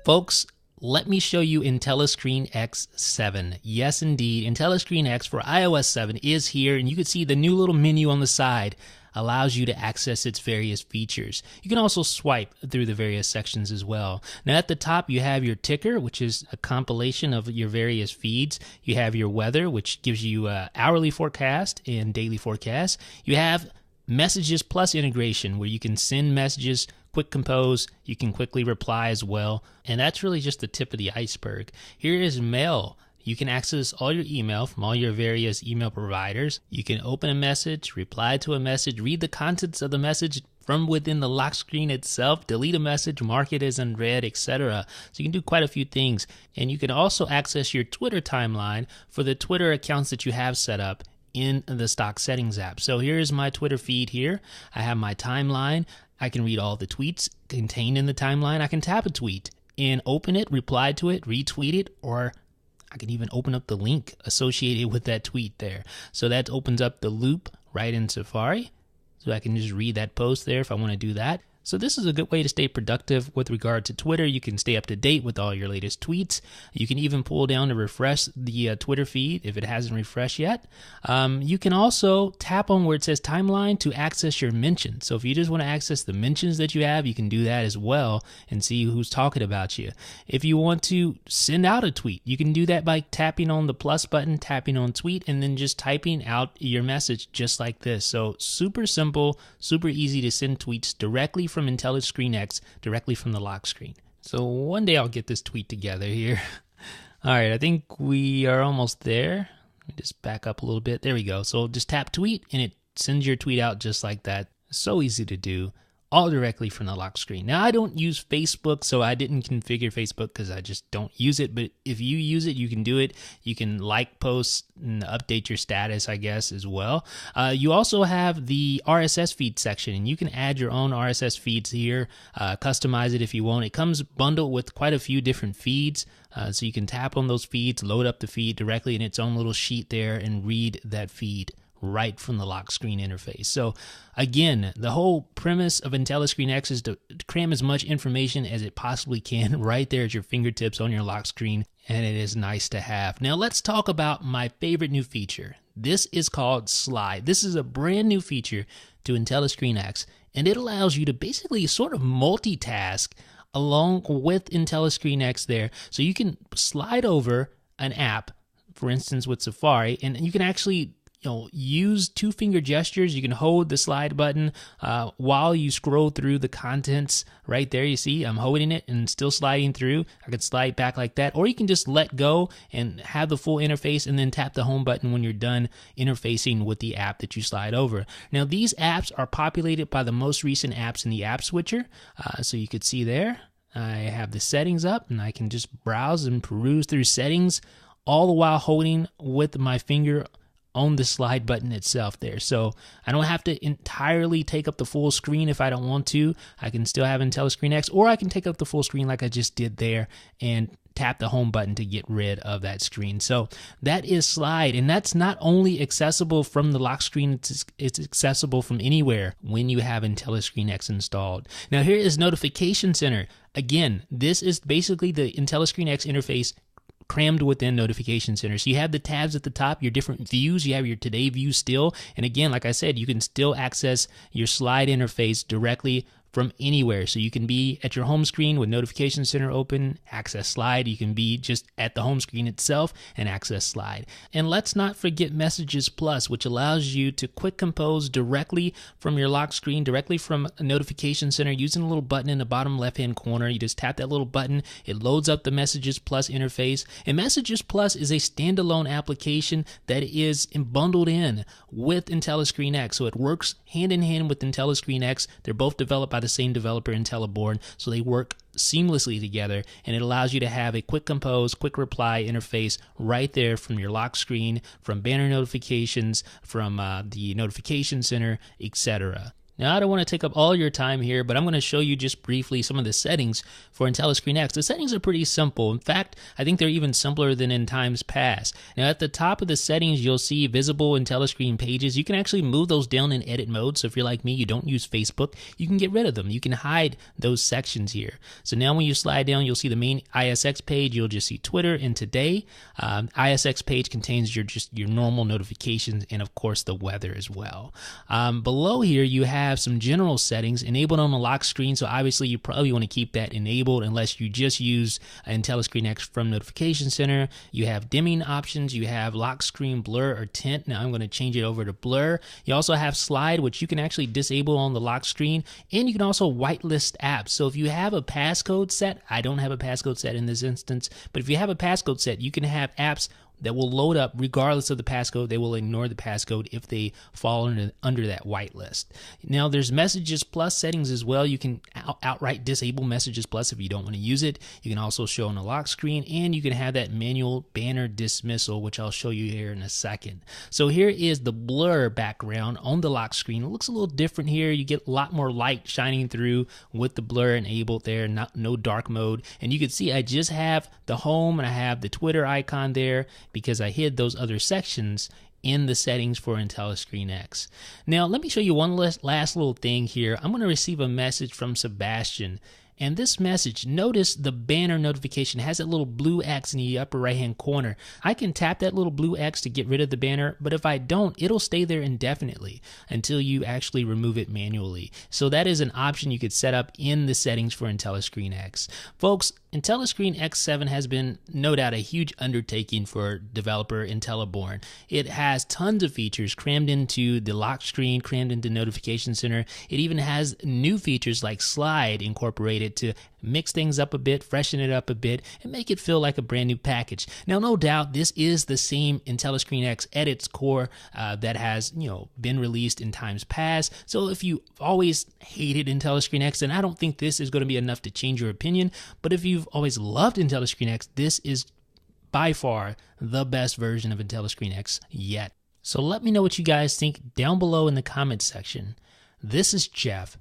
Folks, let me show you IntelliScreenX 7. Yes, indeed, IntelliScreenX for iOS 7 is here, and you can see the new little menu on the side allows you to access its various features. You can also swipe through the various sections as well. Now at the top you have your ticker, which is a compilation of your various feeds. You have your weather, which gives you hourly forecast and daily forecast. You have Messages Plus integration, where you can send messages, quick compose, you can quickly reply as well, and that's really just the tip of the iceberg. Here is Mail. You can access all your email from all your various email providers. You can open a message, reply to a message, read the contents of the message from within the lock screen itself, delete a message, mark it as unread, etc. So you can do quite a few things. And you can also access your Twitter timeline for the Twitter accounts that you have set up in the stock settings app. So here's my Twitter feed here. I have my timeline. I can read all the tweets contained in the timeline. I can tap a tweet and open it, reply to it, retweet it, or I can even open up the link associated with that tweet there. So that opens up the loop right in Safari. So I can just read that post there if I want to do that. So this is a good way to stay productive with regard to Twitter. You can stay up to date with all your latest tweets. You can even pull down to refresh the Twitter feed if it hasn't refreshed yet. You can also tap on where it says timeline to access your mentions. So if you just want to access the mentions that you have, you can do that as well and see who's talking about you. If you want to send out a tweet, you can do that by tapping on the plus button, tapping on tweet, and then just typing out your message just like this. So super simple, super easy to send tweets directly from IntelliScreenX, directly from the lock screen. So one day I'll get this tweet together here. All right, I think we are almost there. Let me just back up a little bit. There we go. So just tap tweet and it sends your tweet out just like that. So easy to do, all directly from the lock screen. Now I don't use Facebook, so I didn't configure Facebook because I just don't use it. But if you use it, you can do it. You can like posts and update your status, I guess, as well. You also have the RSS feed section, and you can add your own RSS feeds here, customize it if you want. It comes bundled with quite a few different feeds, so you can tap on those feeds, load up the feed directly in its own little sheet there, and read that feed right from the lock screen interface. So again, the whole premise of IntelliScreenX is to cram as much information as it possibly can right there at your fingertips on your lock screen, and it is nice to have. Now let's talk about my favorite new feature. This is called Slide. This is a brand new feature to IntelliScreenX, and it allows you to basically sort of multitask along with IntelliScreenX there. So you can slide over an app, for instance with Safari, and you can actually use two-finger gestures. You can hold the slide button while you scroll through the contents right there. You see, I'm holding it and still sliding through. I could slide back like that, or you can just let go and have the full interface and then tap the home button when you're done interfacing with the app that you slide over. Now, these apps are populated by the most recent apps in the app switcher. So you could see there, I have the settings up and I can just browse and peruse through settings, all the while holding with my finger on the slide button itself there. So I don't have to entirely take up the full screen if I don't want to. I can still have IntelliScreenX, or I can take up the full screen like I just did there and tap the home button to get rid of that screen. So that is Slide, and that's not only accessible from the lock screen, it's accessible from anywhere when you have IntelliScreenX installed. Now here is Notification Center. Again, this is basically the IntelliScreenX interface crammed within Notification Center. So you have the tabs at the top, your different views, you have your today view still, and again, like I said, you can still access your slide interface directly from anywhere. So you can be at your home screen with Notification Center open, access Slide. You can be just at the home screen itself and access Slide. And let's not forget Messages Plus, which allows you to quick compose directly from your lock screen, directly from Notification Center, using a little button in the bottom left-hand corner. You just tap that little button. It loads up the Messages Plus interface. And Messages Plus is a standalone application that is bundled in with IntelliScreenX. So it works hand in hand with IntelliScreenX. They're both developed by the same developer, IntelliBorn, so they work seamlessly together, and it allows you to have a quick compose, quick reply interface right there from your lock screen, from banner notifications, from the Notification Center, etc. Now, I don't want to take up all your time here, but I'm going to show you just briefly some of the settings for IntelliScreenX. The settings are pretty simple. In fact, I think they're even simpler than in times past. Now, at the top of the settings, you'll see visible IntelliScreen pages. You can actually move those down in edit mode. So if you're like me, you don't use Facebook, you can get rid of them. You can hide those sections here. So now when you slide down, you'll see the main ISX page. You'll just see Twitter and Today. ISX page contains your normal notifications and of course the weather as well. Below here, you have some general settings enabled on the lock screen. So obviously you probably want to keep that enabled unless you just use IntelliScreenX from Notification Center. You have dimming options. You have lock screen blur or tint. Now I'm going to change it over to blur. You also have slide, which you can actually disable on the lock screen, and you can also whitelist apps. So if you have a passcode set, I don't have a passcode set in this instance, but if you have a passcode set, you can have apps that will load up regardless of the passcode. They will ignore the passcode if they fall under that whitelist. Now there's Messages Plus settings as well. You can outright disable Messages Plus if you don't want to use it. You can also show on the lock screen, and you can have that manual banner dismissal, which I'll show you here in a second. So here is the blur background on the lock screen. It looks a little different here. You get a lot more light shining through with the blur enabled there, no dark mode. And you can see I just have the home and I have the Twitter icon there, because I hid those other sections in the settings for IntelliScreenX. Now, let me show you one last little thing here. I'm going to receive a message from Sebastian. And this message, notice the banner notification has that little blue X in the upper right hand corner. I can tap that little blue X to get rid of the banner, but if I don't, it'll stay there indefinitely until you actually remove it manually. So that is an option you could set up in the settings for IntelliScreenX. Folks, IntelliScreenX 7 has been no doubt a huge undertaking for developer IntelliBorn. It has tons of features crammed into the lock screen, crammed into Notification Center. It even has new features like Slide incorporated to mix things up a bit, freshen it up a bit, and make it feel like a brand new package. Now, no doubt, this is the same IntelliScreenX at its core that has, been released in times past. So if you always hated IntelliScreenX, then I don't think this is going to be enough to change your opinion. But if you've always loved IntelliScreenX, this is by far the best version of IntelliScreenX yet. So let me know what you guys think down below in the comments section. This is Jeff